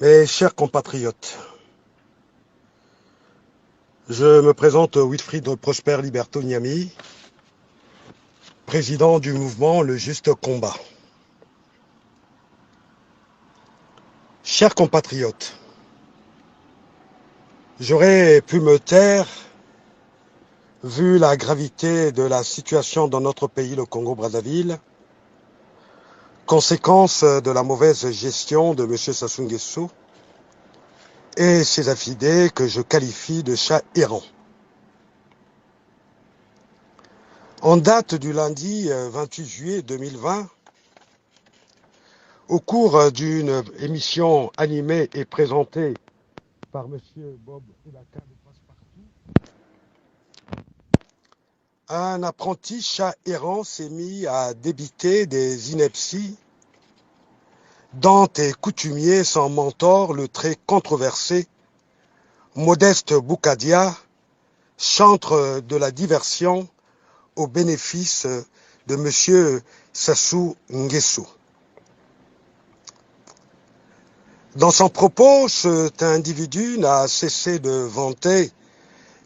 Mes chers compatriotes, je me présente Wilfried Prosper Liberto Niami, président du mouvement Le Juste Combat. Chers compatriotes, j'aurais pu me taire vu la gravité de la situation dans notre pays, le Congo-Brazzaville, conséquence de la mauvaise gestion de M. Sassou Nguesso et ses affidés que je qualifie de chats errants. En date du lundi 28 juillet 2020, au cours d'une émission animée et présentée par M. Bob Elaka de Passepartout, un apprenti chat errant s'est mis à débiter des inepties dont est coutumier son mentor, le très controversé Modeste Boukadia, chantre de la diversion au bénéfice de M. Sassou Nguesso. Dans son propos, cet individu n'a cessé de vanter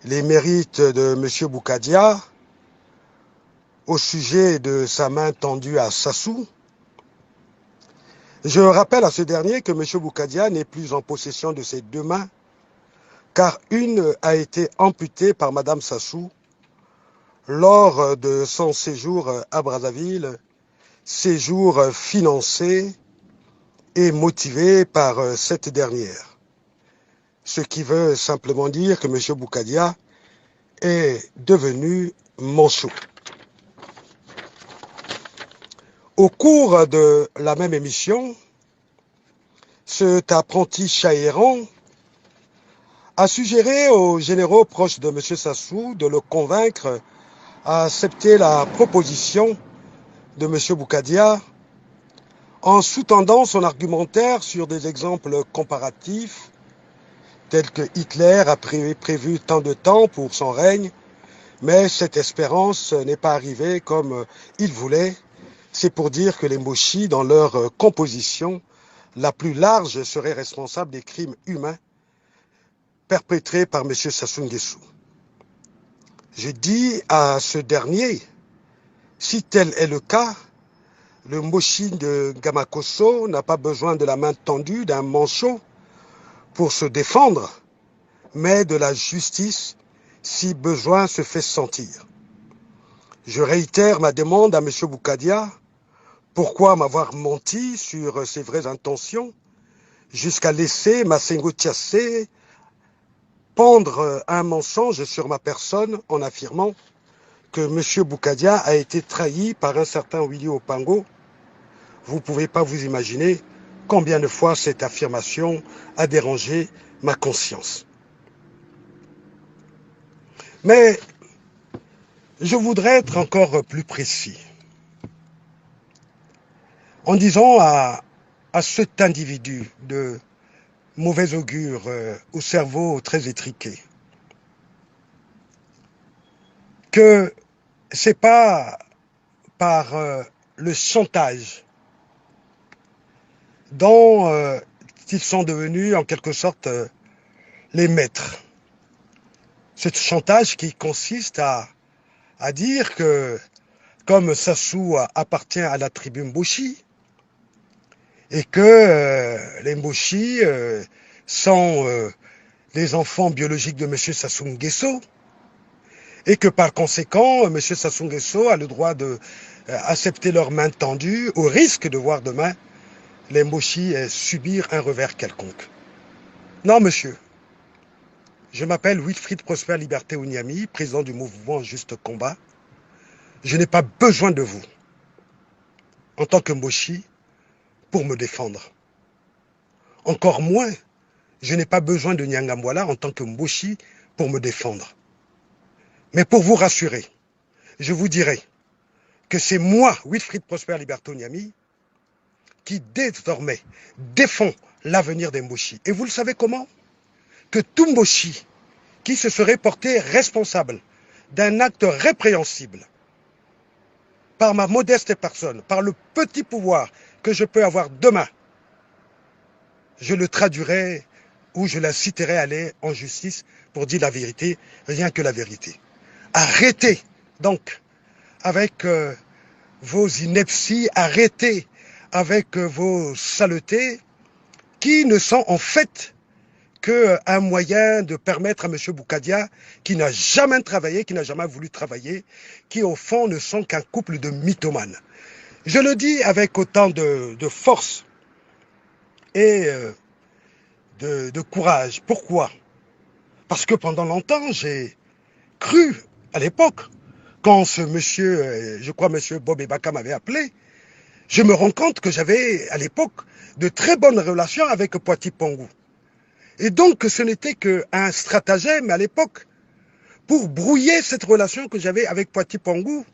les mérites de M. Boukadia au sujet de sa main tendue à Sassou. Je rappelle à ce dernier que M. Boukadia n'est plus en possession de ses deux mains, car une a été amputée par Mme Sassou lors de son séjour à Brazzaville, séjour financé et motivé par cette dernière. Ce qui veut simplement dire que M. Boukadia est devenu manchot. Au cours de la même émission, cet apprenti chat errant a suggéré aux généraux proches de M. Sassou de le convaincre à accepter la proposition de M. Boukadia en sous-tendant son argumentaire sur des exemples comparatifs tels que Hitler a prévu tant de temps pour son règne, mais cette espérance n'est pas arrivée comme il voulait. C'est pour dire que les Mochis, dans leur composition la plus large, seraient responsables des crimes humains perpétrés par M. Sassou Nguesso. Je dis à ce dernier, si tel est le cas, le Mochi de Gamakosso n'a pas besoin de la main tendue d'un manchot pour se défendre, mais de la justice si besoin se fait sentir. Je réitère ma demande à M. Boukadia. Pourquoi m'avoir menti sur ses vraies intentions jusqu'à laisser Massengo Tiassé pendre un mensonge sur ma personne en affirmant que M. Boukadia a été trahi par un certain Willy Opango? Vous ne pouvez pas vous imaginer combien de fois cette affirmation a dérangé ma conscience. Mais je voudrais être encore plus précis en disant à cet individu de mauvais augure, au cerveau très étriqué, que ce n'est pas par le chantage dont ils sont devenus en quelque sorte les maîtres. Ce chantage qui consiste à dire que comme Sassou appartient à la tribu Mboshi et que les Mboshi sont les enfants biologiques de M. Sassou Nguesso et que par conséquent, M. Sassou Nguesso a le droit d'accepter leur main tendue au risque de voir demain les Mboshi subir un revers quelconque. Non, monsieur. Je m'appelle Wilfried Prosper Liberté Niami, président du mouvement Juste Combat. Je n'ai pas besoin de vous, en tant que Mboshi, pour me défendre. Encore moins, je n'ai pas besoin de Nyangambwala en tant que Mboshi pour me défendre. Mais pour vous rassurer, je vous dirai que c'est moi, Wilfried Prosper Liberto Niami, qui désormais défend l'avenir des Mboshi. Et vous le savez comment? Que tout Mboshi qui se serait porté responsable d'un acte répréhensible par ma modeste personne, par le petit pouvoir que je peux avoir demain, je le traduirai ou je la citerai aller en justice pour dire la vérité, rien que la vérité. Arrêtez donc avec vos inepties, arrêtez avec vos saletés qui ne sont en fait qu'un moyen de permettre à M. Boukadia, qui n'a jamais travaillé, qui n'a jamais voulu travailler, qui au fond ne sont qu'un couple de mythomanes. Je le dis avec autant de force et de courage. Pourquoi? Parce que pendant longtemps, j'ai cru, à l'époque, quand ce monsieur, je crois monsieur Bob Ebaka m'avait appelé, je me rends compte que j'avais, à l'époque, de très bonnes relations avec Poiti Pongou. Et donc, ce n'était qu'un stratagème, à l'époque, pour brouiller cette relation que j'avais avec Poiti Pongou,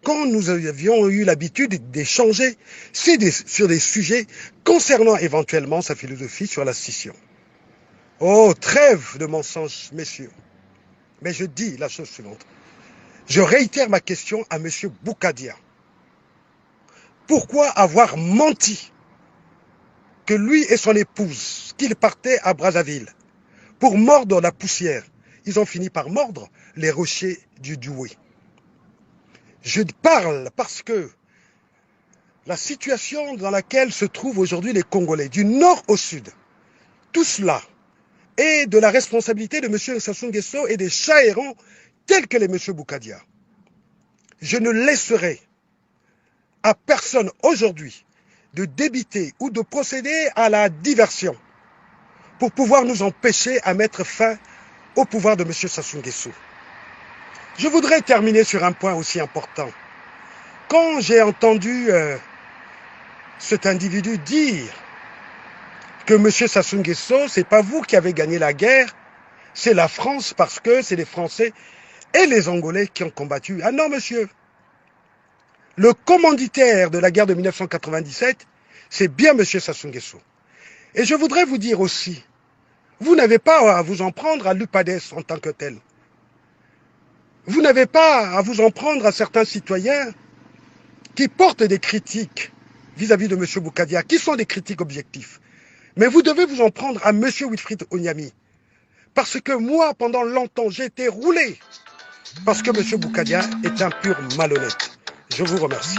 quand nous avions eu l'habitude d'échanger sur des sujets concernant éventuellement sa philosophie sur la scission. Oh, trêve de mensonges, messieurs. Mais je dis la chose suivante. Je réitère ma question à M. Boukadia. Pourquoi avoir menti que lui et son épouse, qu'ils partaient à Brazzaville pour mordre la poussière, ils ont fini par mordre les rochers du Doué? Je parle parce que la situation dans laquelle se trouvent aujourd'hui les Congolais, du nord au sud, tout cela est de la responsabilité de M. Sassou Nguesso et des chahérons tels que les M. Boukadia. Je ne laisserai à personne aujourd'hui de débiter ou de procéder à la diversion pour pouvoir nous empêcher à mettre fin au pouvoir de M. Sassou Nguesso. Je voudrais terminer sur un point aussi important. Quand j'ai entendu cet individu dire que M. Sassou Nguesso, c'est pas vous qui avez gagné la guerre, c'est la France parce que c'est les Français et les Angolais qui ont combattu. Ah non, monsieur. Le commanditaire de la guerre de 1997, c'est bien M. Sassou Nguesso. Et je voudrais vous dire aussi, vous n'avez pas à vous en prendre à l'UPADES en tant que tel. Vous n'avez pas à vous en prendre à certains citoyens qui portent des critiques vis-à-vis de M. Boukadia, qui sont des critiques objectifs. Mais vous devez vous en prendre à M. Wilfried Onyami. Parce que moi, pendant longtemps, j'ai été roulé. Parce que M. Boukadia est un pur malhonnête. Je vous remercie.